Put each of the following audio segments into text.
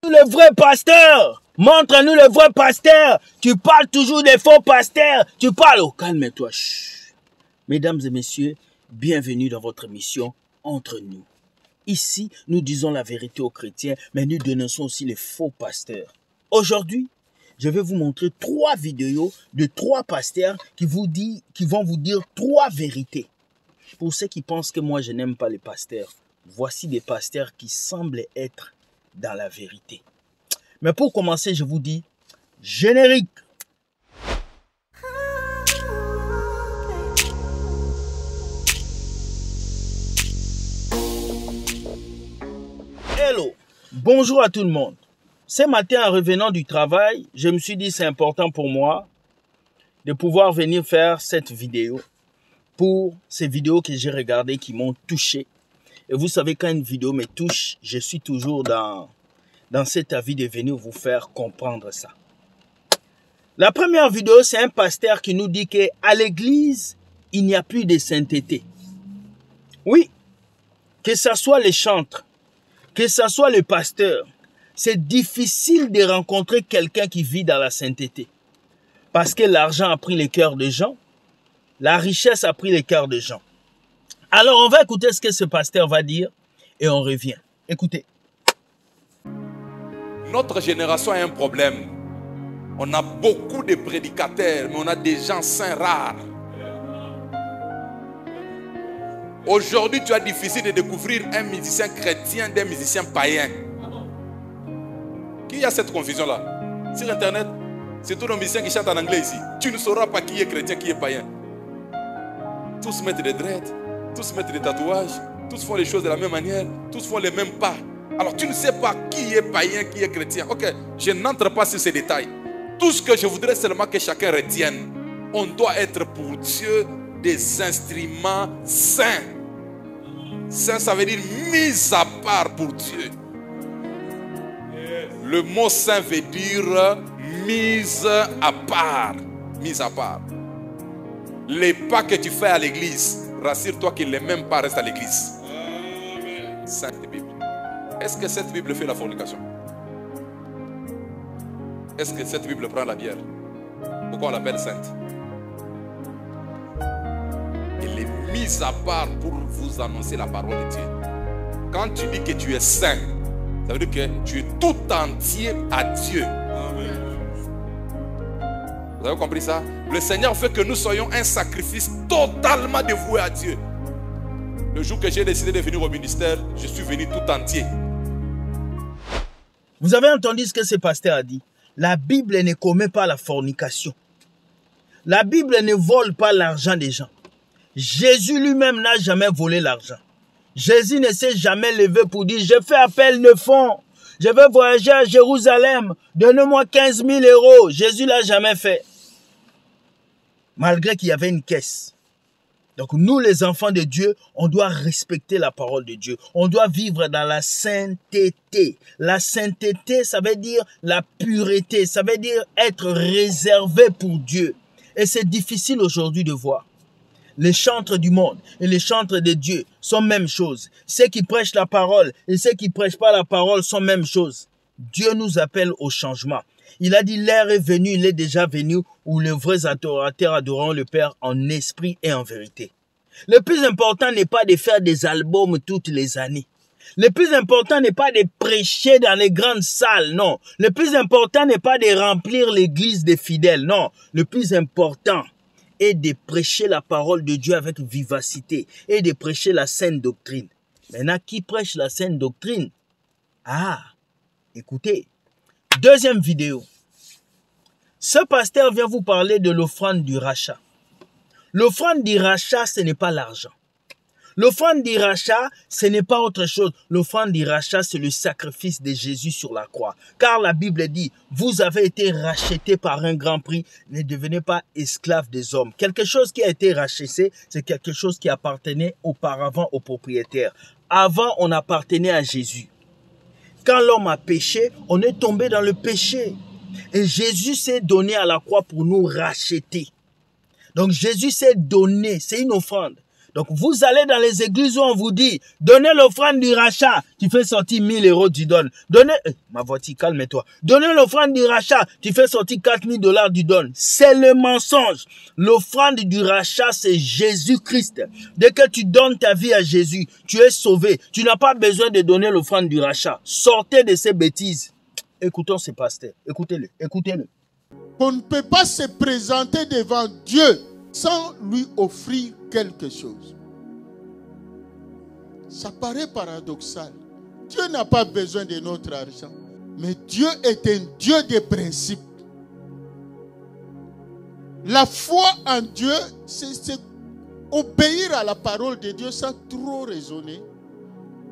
Le vrai pasteur, montre-nous le vrai pasteur. Tu parles toujours des faux pasteurs. Tu parles. Oh, calme-toi. Mesdames et messieurs, bienvenue dans votre émission Entre nous. Ici, nous disons la vérité aux chrétiens, mais nous dénonçons aussi les faux pasteurs. Aujourd'hui, je vais vous montrer 3 vidéos de 3 pasteurs qui vont vous dire 3 vérités. Pour ceux qui pensent que moi je n'aime pas les pasteurs, voici des pasteurs qui semblent être dans la vérité. Mais pour commencer, je vous dis générique. Hello, bonjour à tout le monde. Ce matin, en revenant du travail, je me suis dit c'est important pour moi de pouvoir venir faire cette vidéo pour ces vidéos que j'ai regardées qui m'ont touché. Et vous savez, quand une vidéo me touche, je suis toujours dans cet avis de venir vous faire comprendre ça. La première vidéo, c'est un pasteur qui nous dit qu'à l'église, il n'y a plus de sainteté. Oui, que ce soit les chantres, que ce soit le pasteur, c'est difficile de rencontrer quelqu'un qui vit dans la sainteté. Parce que l'argent a pris les cœurs des gens, la richesse a pris les cœurs des gens. Alors, on va écouter ce que ce pasteur va dire et on revient. Écoutez. Notre génération a un problème. On a beaucoup de prédicateurs, mais on a des gens saints rares. Aujourd'hui, tu as difficile de découvrir un musicien chrétien d'un musicien païen. Qui a cette confusion-là? Sur Internet, c'est tous nos musiciens qui chantent en anglais ici. Tu ne sauras pas qui est chrétien, qui est païen. Tous mettent des dreads, tous mettent des tatouages, tous font les choses de la même manière, tous font les mêmes pas. Alors tu ne sais pas qui est païen, qui est chrétien. Ok, je n'entre pas sur ces détails. Tout ce que je voudrais seulement que chacun retienne, on doit être pour Dieu des instruments saints. Saint, ça veut dire mis à part pour Dieu. Le mot saint veut dire mise à part. Mise à part. Les pas que tu fais à l'église, rassure-toi que les mêmes pas restent à l'église. Sainte Bible. Est-ce que cette Bible fait la fornication? Est-ce que cette Bible prend la bière? Pourquoi on l'appelle sainte? Elle est mise à part pour vous annoncer la parole de Dieu. Quand tu dis que tu es saint, ça veut dire que tu es tout entier à Dieu. Vous avez compris ça? Le Seigneur fait que nous soyons un sacrifice totalement dévoué à Dieu. Le jour que j'ai décidé de venir au ministère, je suis venu tout entier. Vous avez entendu ce que ce pasteur a dit? La Bible ne commet pas la fornication. La Bible ne vole pas l'argent des gens. Jésus lui-même n'a jamais volé l'argent. Jésus ne s'est jamais levé pour dire « Je fais appel de fonds. Je veux voyager à Jérusalem. Donnez-moi 15 000 euros. » Jésus ne l'a jamais fait. Malgré qu'il y avait une caisse. Donc nous, les enfants de Dieu, on doit respecter la parole de Dieu. On doit vivre dans la sainteté. La sainteté, ça veut dire la pureté. Ça veut dire être réservé pour Dieu. Et c'est difficile aujourd'hui de voir. Les chantres du monde et les chantres de Dieu sont même chose. Ceux qui prêchent la parole et ceux qui ne prêchent pas la parole sont même chose. Dieu nous appelle au changement. Il a dit l'heure est venue, il est déjà venu où les vrais adorateurs adoreront le Père en esprit et en vérité. Le plus important n'est pas de faire des albums toutes les années. Le plus important n'est pas de prêcher dans les grandes salles, non. Le plus important n'est pas de remplir l'église des fidèles, non. Le plus important est de prêcher la parole de Dieu avec vivacité et de prêcher la saine doctrine. Maintenant, qui prêche la saine doctrine? Ah, écoutez. Deuxième vidéo. Ce pasteur vient vous parler de l'offrande du rachat. L'offrande du rachat, ce n'est pas l'argent. L'offrande du rachat, ce n'est pas autre chose. L'offrande du rachat, c'est le sacrifice de Jésus sur la croix. Car la Bible dit, vous avez été rachetés par un grand prix, ne devenez pas esclaves des hommes. Quelque chose qui a été racheté, c'est quelque chose qui appartenait auparavant au propriétaire. Avant, on appartenait à Jésus. Quand l'homme a péché, on est tombé dans le péché. Et Jésus s'est donné à la croix pour nous racheter. Donc Jésus s'est donné, c'est une offrande. Donc, vous allez dans les églises où on vous dit, donnez l'offrande du rachat, tu fais sortir 1000 euros, tu donnes. Donnez, ma voiture, calme-toi. Donnez l'offrande du rachat, tu fais sortir 4000 $, tu donnes. C'est le mensonge. L'offrande du rachat, c'est Jésus-Christ. Dès que tu donnes ta vie à Jésus, tu es sauvé. Tu n'as pas besoin de donner l'offrande du rachat. Sortez de ces bêtises. Écoutons ce pasteur. Écoutez-le, écoutez-le. On ne peut pas se présenter devant Dieu sans lui offrir quelque chose. Ça paraît paradoxal. Dieu n'a pas besoin de notre argent. Mais Dieu est un Dieu des principes. La foi en Dieu, c'est obéir à la parole de Dieu sans trop raisonner.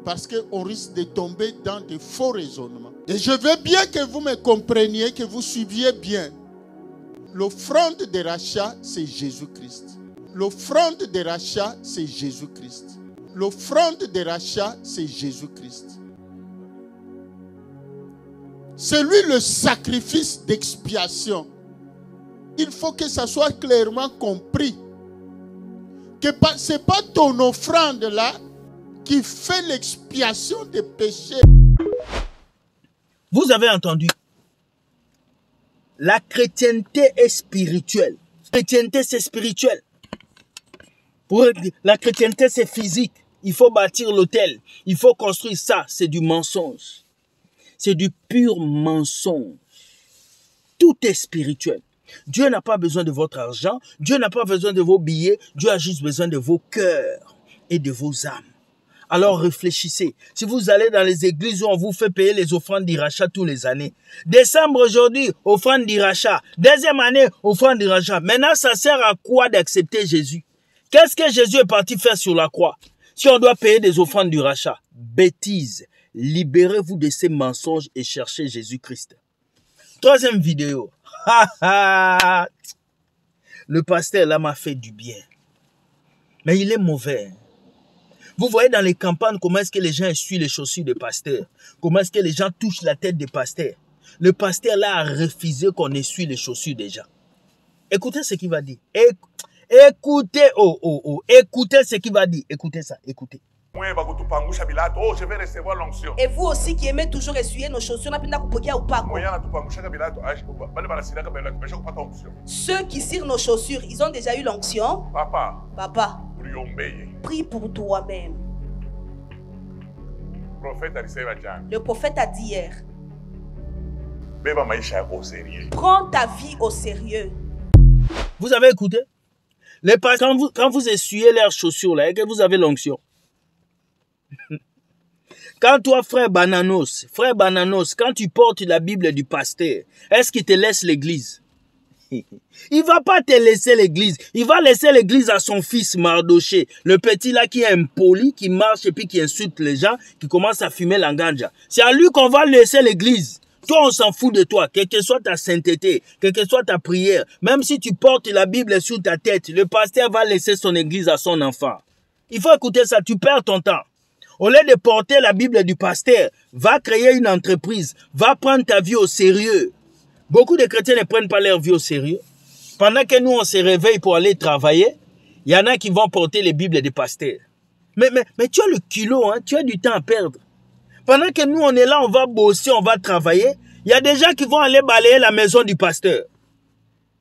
Parce qu'on risque de tomber dans de faux raisonnements. Et je veux bien que vous me compreniez, que vous suiviez bien. L'offrande de rachat, c'est Jésus-Christ. L'offrande de rachat, c'est Jésus-Christ. L'offrande de rachat, c'est Jésus-Christ. C'est lui le sacrifice d'expiation. Il faut que ça soit clairement compris. Que ce n'est pas ton offrande là qui fait l'expiation des péchés. Vous avez entendu? La chrétienté est spirituelle. La chrétienté, c'est spirituel. La chrétienté, c'est physique. Il faut bâtir l'autel. Il faut construire ça. C'est du mensonge. C'est du pur mensonge. Tout est spirituel. Dieu n'a pas besoin de votre argent. Dieu n'a pas besoin de vos billets. Dieu a juste besoin de vos cœurs et de vos âmes. Alors réfléchissez. Si vous allez dans les églises où on vous fait payer les offrandes d'Irachat tous les années. Décembre aujourd'hui, offrande d'Irachat. Deuxième année, offrande d'Irachat. Maintenant, ça sert à quoi d'accepter Jésus? Qu'est-ce que Jésus est parti faire sur la croix? Si on doit payer des offrandes du rachat. Bêtise. Libérez-vous de ces mensonges et cherchez Jésus-Christ. Troisième vidéo. Le pasteur là m'a fait du bien. Mais il est mauvais. Vous voyez dans les campagnes comment est-ce que les gens essuient les chaussures des pasteurs. Comment est-ce que les gens touchent la tête des pasteurs. Le pasteur là a refusé qu'on essuie les chaussures des gens. Écoutez ce qu'il va dire. Écoutez, écoutez ce qu'il va dire. Écoutez ça, écoutez. Je vais recevoir l'onction. Et vous aussi qui aimez toujours essuyer nos chaussures, ceux qui cirent nos chaussures, ils ont déjà eu l'onction. Papa, prie pour toi-même. Le prophète a dit hier, prends ta vie au sérieux. Vous avez écouté? Quand vous essuyez leurs chaussures là et que vous avez l'onction. Quand toi, frère Bananos, quand tu portes la Bible du pasteur, est-ce qu'il te laisse l'église? Il va pas te laisser l'église. Il va laisser l'église à son fils Mardoché. Le petit là qui est impoli, qui marche et puis qui insulte les gens, qui commence à fumer la ganja. C'est à lui qu'on va laisser l'église. Toi, on s'en fout de toi. Quelle que soit ta sainteté, quelle que soit ta prière, même si tu portes la Bible sur ta tête, le pasteur va laisser son église à son enfant. Il faut écouter ça, tu perds ton temps. Au lieu de porter la Bible du pasteur, va créer une entreprise, va prendre ta vie au sérieux. Beaucoup de chrétiens ne prennent pas leur vie au sérieux. Pendant que nous, on se réveille pour aller travailler, il y en a qui vont porter les Bibles des pasteurs. Mais tu as le culot, hein, tu as du temps à perdre. Pendant que nous, on est là, on va bosser, on va travailler, il y a des gens qui vont aller balayer la maison du pasteur.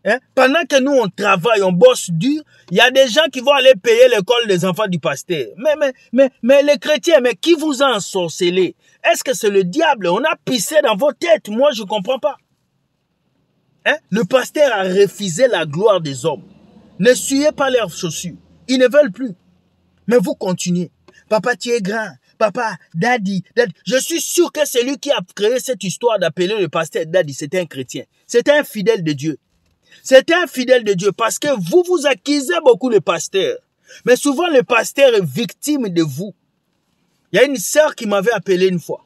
Hein? Pendant que nous, on travaille, on bosse dur, il y a des gens qui vont aller payer l'école des enfants du pasteur. Mais les chrétiens, mais qui vous a ensorcelé? Est-ce que c'est le diable? On a pissé dans vos têtes. Moi, je ne comprends pas. Hein? Le pasteur a refusé la gloire des hommes. N'essuyez pas leurs chaussures. Ils ne veulent plus. Mais vous continuez. Papa, tu es grand. Papa, daddy. Je suis sûr que c'est lui qui a créé cette histoire d'appeler le pasteur daddy. C'était un chrétien. C'était un fidèle de Dieu. C'était un fidèle de Dieu parce que vous accusez beaucoup le pasteur. Mais souvent, le pasteur est victime de vous. Il y a une sœur qui m'avait appelé une fois.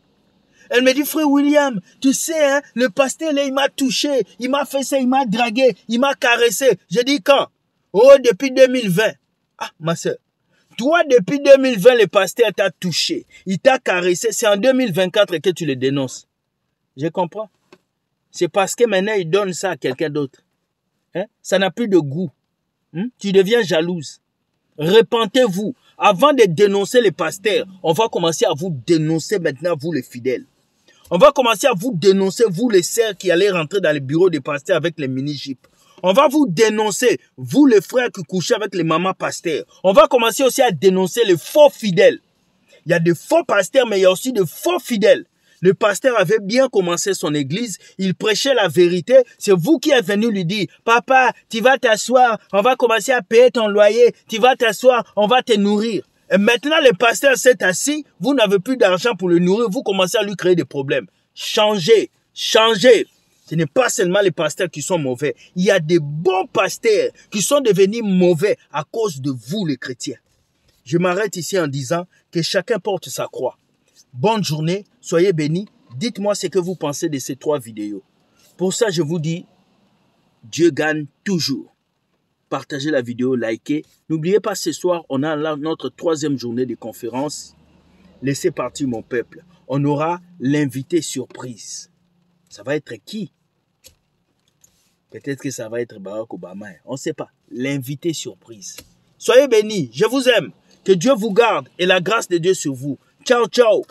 Elle me dit, frère William, tu sais, hein, le pasteur, là, il m'a touché, il m'a fait ça, il m'a dragué, il m'a caressé. J'ai dit, quand? Oh, depuis 2020. Ah, ma sœur. Toi, depuis 2020, le pasteur t'a touché. Il t'a caressé. C'est en 2024 que tu le dénonces. Je comprends. C'est parce que maintenant, il donne ça à quelqu'un d'autre. Hein? Ça n'a plus de goût. Tu deviens jalouse. Repentez-vous. Avant de dénoncer les pasteurs, on va commencer à vous dénoncer maintenant, vous les fidèles. On va commencer à vous dénoncer, vous les sœurs qui allez rentrer dans les bureaux des pasteurs avec les mini-jipes. On va vous dénoncer, vous les frères qui couchez avec les mamans pasteurs. On va commencer aussi à dénoncer les faux fidèles. Il y a de faux pasteurs, mais il y a aussi de faux fidèles. Le pasteur avait bien commencé son église, il prêchait la vérité. C'est vous qui êtes venu lui dire, papa, tu vas t'asseoir, on va commencer à payer ton loyer, tu vas t'asseoir, on va te nourrir. Et maintenant, le pasteur s'est assis, vous n'avez plus d'argent pour le nourrir, vous commencez à lui créer des problèmes. Changez, changez. Ce n'est pas seulement les pasteurs qui sont mauvais. Il y a des bons pasteurs qui sont devenus mauvais à cause de vous, les chrétiens. Je m'arrête ici en disant que chacun porte sa croix. Bonne journée, soyez bénis. Dites-moi ce que vous pensez de ces 3 vidéos. Pour ça, je vous dis, Dieu gagne toujours. Partagez la vidéo, likez. N'oubliez pas, ce soir, on a notre 3e journée de conférence. Laissez partir mon peuple. On aura l'invité surprise. Ça va être qui? Peut-être que ça va être Barack Obama. On ne sait pas. L'invité surprise. Soyez bénis. Je vous aime. Que Dieu vous garde et la grâce de Dieu sur vous. Ciao, ciao.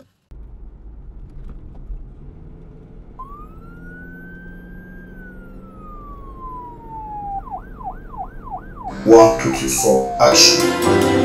One, two, three, four, action.